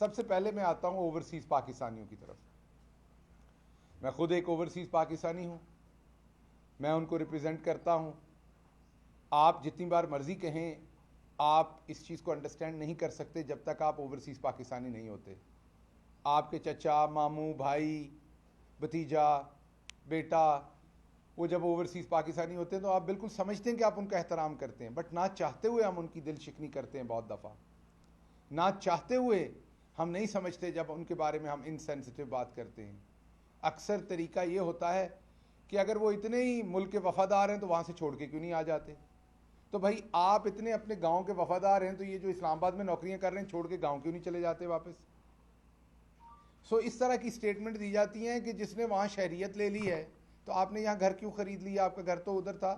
सबसे पहले मैं आता हूं ओवरसीज पाकिस्तानियों की तरफ। मैं खुद एक ओवरसीज पाकिस्तानी हूं, मैं उनको रिप्रेजेंट करता हूं। आप जितनी बार मर्जी कहें, आप इस चीज़ को अंडरस्टैंड नहीं कर सकते जब तक आप ओवरसीज पाकिस्तानी नहीं होते। आपके चचा, मामू, भाई, भतीजा, बेटा, वो जब ओवरसीज पाकिस्तानी होते हैं तो आप बिल्कुल समझते हैं कि आप उनका एहतराम करते हैं, बट ना चाहते हुए हम उनकी दिल शिकनी करते हैं। बहुत दफ़ा ना चाहते हुए हम नहीं समझते जब उनके बारे में हम इनसेंसिटिव बात करते हैं। अक्सर तरीका ये होता है कि अगर वो इतने ही मुल्क के वफादार हैं तो वहाँ से छोड़ के क्यों नहीं आ जाते। तो भाई आप इतने अपने गांव के वफादार हैं तो ये जो इस्लामाबाद में नौकरियां कर रहे हैं छोड़ के गांव क्यों नहीं चले जाते वापस। सो इस तरह की स्टेटमेंट दी जाती हैं कि जिसने वहाँ शहरियत ले ली है तो आपने यहाँ घर क्यों खरीद लिया, आपका घर तो उधर था,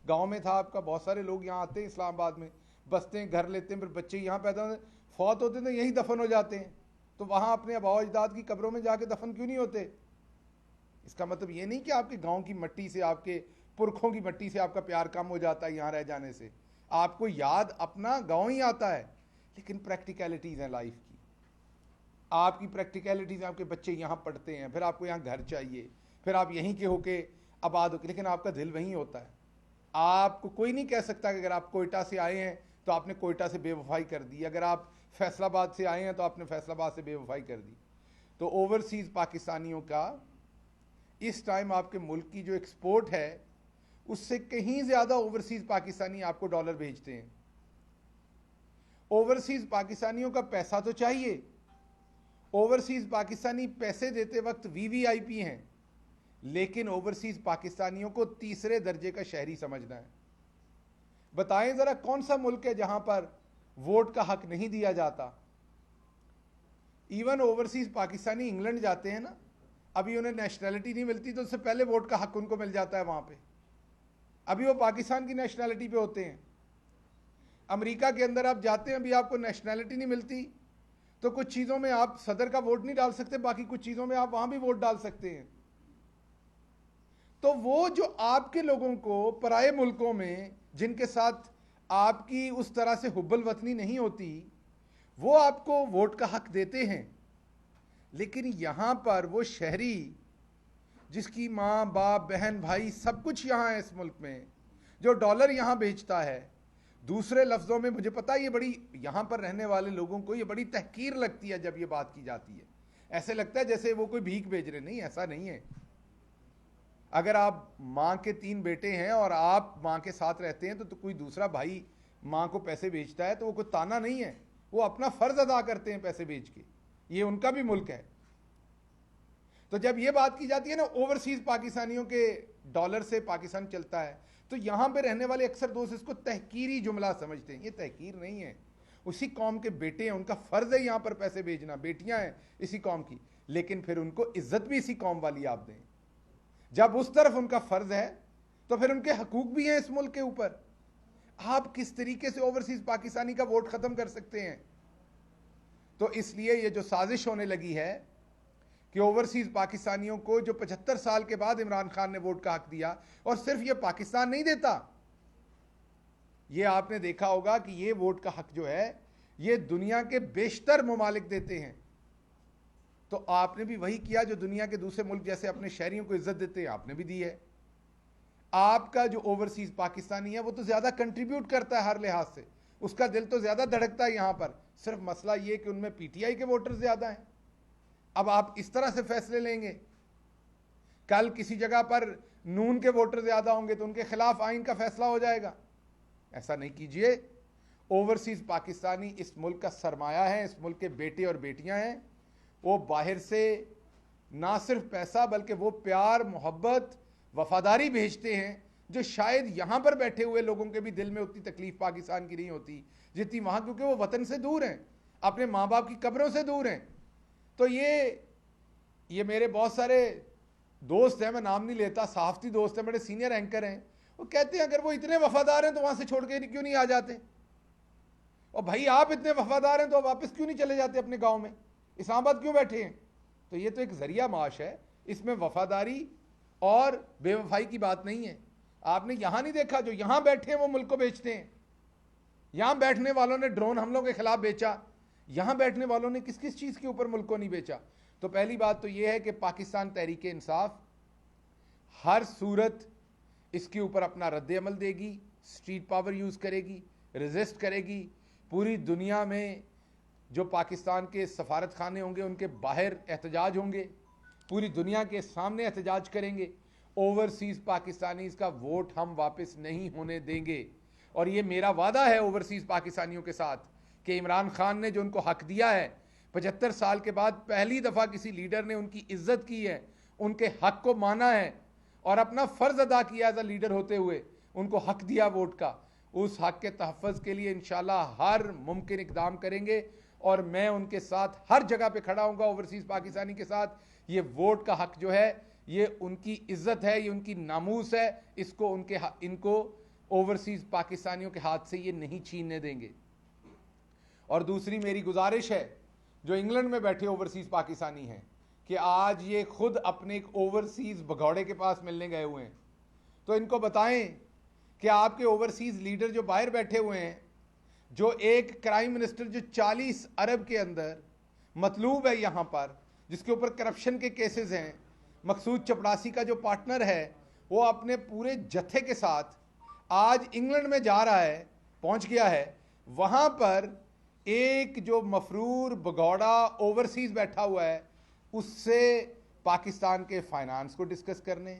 गाँव में था आपका। बहुत सारे लोग यहाँ आते हैं इस्लामाबाद में, बसते हैं, घर लेते हैं, फिर बच्चे यहाँ पैदा होते, फौत होते हैं तो यहीं दफन हो जाते हैं। तो वहाँ अपने आबा अजदाद की कब्रों में जाके दफन क्यों नहीं होते। इसका मतलब ये नहीं कि आपके गांव की मट्टी से, आपके पुरखों की मट्टी से आपका प्यार कम हो जाता है यहाँ रह जाने से। आपको याद अपना गांव ही आता है, लेकिन प्रैक्टिकलिटीज़ हैं लाइफ की। आपकी प्रैक्टिकलिटीज़, आपके बच्चे यहाँ पढ़ते हैं, फिर आपको यहाँ घर चाहिए, फिर आप यहीं के होके आबाद होके, लेकिन आपका दिल वहीं होता है। आपको कोई नहीं कह सकता कि अगर आप कोयटा से आए हैं तो आपने कोयटा से बेवफाई कर दी, अगर आप फैसलाबाद से आए हैं तो आपने फैसलाबाद से बेवफाई कर दी। तो ओवरसीज़ पाकिस्तानियों का इस टाइम आपके मुल्क की जो एक्सपोर्ट है उससे कहीं ज़्यादा ओवरसीज़ पाकिस्तानी आपको डॉलर भेजते हैं। ओवरसीज़ पाकिस्तानियों का पैसा तो चाहिए। ओवरसीज़ पाकिस्तानी पैसे देते वक्त वीवीआईपी हैं, लेकिन ओवरसीज़ पाकिस्तानियों को तीसरे दर्जे का शहरी समझना है। बताएं ज़रा कौन सा मुल्क है जहां पर वोट का हक नहीं दिया जाता। इवन ओवरसीज़ पाकिस्तानी इंग्लैंड जाते हैं ना, अभी उन्हें नेशनैलिटी नहीं मिलती तो उससे पहले वोट का हक उनको मिल जाता है वहां पे। अभी वो पाकिस्तान की नेशनैलिटी पे होते हैं। अमेरिका के अंदर आप जाते हैं, अभी आपको नेशनैलिटी नहीं मिलती तो कुछ चीज़ों में आप सदर का वोट नहीं डाल सकते, बाकी कुछ चीज़ों में आप वहां भी वोट डाल सकते हैं। तो वो जो आपके लोगों को पराए मुल्कों में जिनके साथ आपकी उस तरह से हुब्बुल वतनी नहीं होती, वो आपको वोट का हक देते हैं। लेकिन यहां पर वो शहरी जिसकी माँ, बाप, बहन, भाई सब कुछ यहाँ है इस मुल्क में, जो डॉलर यहाँ बेचता है। दूसरे लफ्ज़ों में मुझे पता है ये बड़ी, यहाँ पर रहने वाले लोगों को ये बड़ी तहकीर लगती है जब ये बात की जाती है। ऐसे लगता है जैसे वो कोई भीख भेज रहे। नहीं, ऐसा नहीं है। अगर आप माँ के 3 बेटे हैं और आप माँ के साथ रहते हैं तो कोई दूसरा भाई माँ को पैसे बेचता है तो वो कोई ताना नहीं है, वो अपना फ़र्ज़ अदा करते हैं पैसे बेच के। ये उनका भी मुल्क है। तो जब ये बात की जाती है ना ओवरसीज़ पाकिस्तानियों के डॉलर से पाकिस्तान चलता है, तो यहाँ पे रहने वाले अक्सर दोस्त इसको तहकीरी जुमला समझते हैं। ये तहकीर नहीं है। उसी कौम के बेटे हैं, उनका फ़र्ज़ है यहाँ पर पैसे भेजना, बेटियाँ हैं इसी कौम की, लेकिन फिर उनको इज्जत भी इसी कौम वाली आप दें। जब उस तरफ उनका फ़र्ज़ है तो फिर उनके हकूक़ भी हैं इस मुल्क के ऊपर। आप किस तरीके से ओवरसीज़ पाकिस्तानी का वोट ख़त्म कर सकते हैं। तो इसलिए ये जो साजिश होने लगी है कि ओवरसीज़ पाकिस्तानियों को जो 75 साल के बाद इमरान खान ने वोट का हक दिया, और सिर्फ ये पाकिस्तान नहीं देता, ये आपने देखा होगा कि ये वोट का हक जो है ये दुनिया के बेशतर ममालिक देते हैं। तो आपने भी वही किया जो दुनिया के दूसरे मुल्क जैसे अपने शहरियों को इज्जत देते हैं, आपने भी दी है। आपका जो ओवरसीज़ पाकिस्तानी है वो तो ज़्यादा कंट्रीब्यूट करता है हर लिहाज से, उसका दिल तो ज़्यादा धड़कता है यहाँ पर। सिर्फ मसला ये कि उनमें पीटीआई के वोटर ज़्यादा हैं। अब आप इस तरह से फैसले लेंगे, कल किसी जगह पर नून के वोटर ज़्यादा होंगे तो उनके खिलाफ आइन का फैसला हो जाएगा। ऐसा नहीं कीजिए। ओवरसीज़ पाकिस्तानी इस मुल्क का सरमाया है, इस मुल्क के बेटे और बेटियां हैं। वो बाहर से ना सिर्फ पैसा बल्कि वो प्यार, मोहब्बत, वफादारी भेजते हैं जो शायद यहाँ पर बैठे हुए लोगों के भी दिल में उतनी तकलीफ पाकिस्तान की नहीं होती जितनी वहाँ, क्योंकि वो वतन से दूर हैं, अपने माँ बाप की कब्रों से दूर हैं। तो ये मेरे बहुत सारे दोस्त हैं, मैं नाम नहीं लेता, सहाफ़ती दोस्त हैं, बड़े सीनियर एंकर हैं, वो कहते हैं अगर वो इतने वफादार हैं तो वहाँ से छोड़ के क्यों नहीं आ जाते। और भाई आप इतने वफादार हैं तो वापस क्यों नहीं चले जाते अपने गाँव में, इस्लामाबाद क्यों बैठे हैं। तो ये तो एक ज़रिया माश है, इसमें वफादारी और बेवफाई की बात नहीं है। आपने यहाँ नहीं देखा जो यहाँ बैठे हैं वो मुल्क को बेचते हैं। यहाँ बैठने वालों ने ड्रोन हमलों के खिलाफ बेचा, यहां बैठने वालों ने किस किस चीज के ऊपर मुल्क को नहीं बेचा? तो पहली बात तो यह है कि पाकिस्तान तहरीक इंसाफ हर सूरत इसके ऊपर अपना रद्द-ए-अमल देगी, स्ट्रीट पावर यूज करेगी, रेजिस्ट करेगी। पूरी दुनिया में जो पाकिस्तान के सफारत खाने होंगे उनके बाहर एहतजाज होंगे, पूरी दुनिया के सामने एहतजाज करेंगे। ओवरसीज पाकिस्तानीज का वोट हम वापस नहीं होने देंगे। और ये मेरा वादा है ओवरसीज पाकिस्तानियों के साथ कि इमरान खान ने जो उनको हक दिया है, 75 साल के बाद पहली दफा किसी लीडर ने उनकी इज्जत की है, उनके हक को माना है और अपना फर्ज अदा किया एज अ लीडर होते हुए, उनको हक दिया वोट का। उस हक के तहफ़्फ़ुज़ के लिए इंशाल्लाह हर मुमकिन इक़दाम करेंगे और मैं उनके साथ हर जगह पे खड़ा हूँगा ओवरसीज़ पाकिस्तानी के साथ। ये वोट का हक जो है ये उनकी इज्जत है, ये उनकी नामूस है, इसको इनको ओवरसीज़ पाकिस्तानियों के हाथ से ये नहीं छीनने देंगे। और दूसरी मेरी गुजारिश है जो इंग्लैंड में बैठे ओवरसीज़ पाकिस्तानी हैं कि आज ये खुद अपने एक ओवरसीज़ भगौड़े के पास मिलने गए हुए हैं, तो इनको बताएं कि आपके ओवरसीज़ लीडर जो बाहर बैठे हुए हैं, जो एक क्राइम मिनिस्टर जो 40 अरब के अंदर मतलूब है यहाँ पर, जिसके ऊपर करप्शन के केसेस हैं, मकसूद चपड़ासी का जो पार्टनर है, वो अपने पूरे जत्थे के साथ आज इंग्लैंड में जा रहा है, पहुँच गया है। वहाँ पर एक जो मफरूर भगौड़ा ओवरसीज़ बैठा हुआ है, उससे पाकिस्तान के फाइनेंस को डिस्कस करने,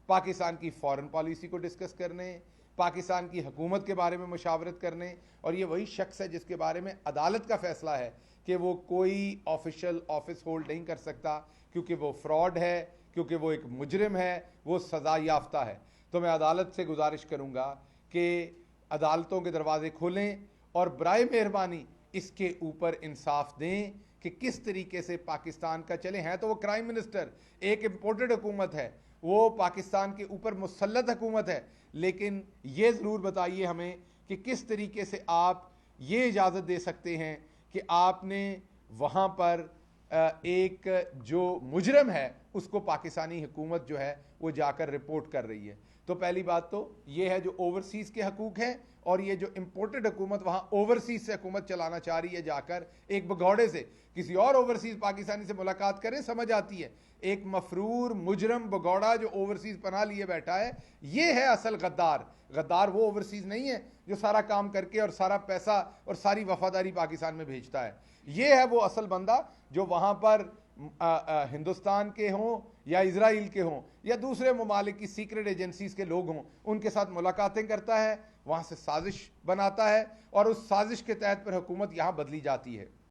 पाकिस्तान की फॉरेन पॉलिसी को डिस्कस करने, पाकिस्तान की हुकूमत के बारे में मुशावरत करने। और ये वही शख्स है जिसके बारे में अदालत का फैसला है कि वो कोई ऑफिशियल ऑफिस होल्ड नहीं कर सकता क्योंकि वो फ्रॉड है, क्योंकि वो एक मुजरिम है, वो सज़ा याफ्ता है। तो मैं अदालत से गुजारिश करूँगा कि अदालतों के दरवाजे खोलें और बराए मेहरबानी इसके ऊपर इंसाफ दें कि किस तरीके से पाकिस्तान का चले। हैं तो वो क्राइम मिनिस्टर, एक इम्पोर्टेड हुकूमत है, वो पाकिस्तान के ऊपर मुसल्लत हुकूमत है, लेकिन ये ज़रूर बताइए हमें कि किस तरीके से आप ये इजाज़त दे सकते हैं कि आपने वहाँ पर एक जो मुजरम है उसको पाकिस्तानी हुकूमत जो है वो जाकर रिपोर्ट कर रही है। तो पहली बात तो ये है जो ओवरसीज़ के हकूक़ हैं, और ये जो इम्पोर्टेड हुकूमत वहाँ ओवरसीज़ से हुकूमत चलाना चाह रही है, जाकर एक भगौड़े से किसी और ओवरसीज़ पाकिस्तानी से मुलाकात करें, समझ आती है। एक मफरूर मुजरम भगौड़ा जो ओवरसीज़ पनाह लिए बैठा है, ये है असल गद्दार। गद्दार वो ओवरसीज़ नहीं है जो सारा काम करके और सारा पैसा और सारी वफादारी पाकिस्तान में भेजता है। ये है वो असल बंदा जो वहाँ पर हिंदुस्तान के हों या इजराइल के हों या दूसरे ममालिक की सीक्रेट एजेंसीज के लोग हों, उनके साथ मुलाकातें करता है, वहाँ से साजिश बनाता है और उस साजिश के तहत पर हुकूमत यहाँ बदली जाती है।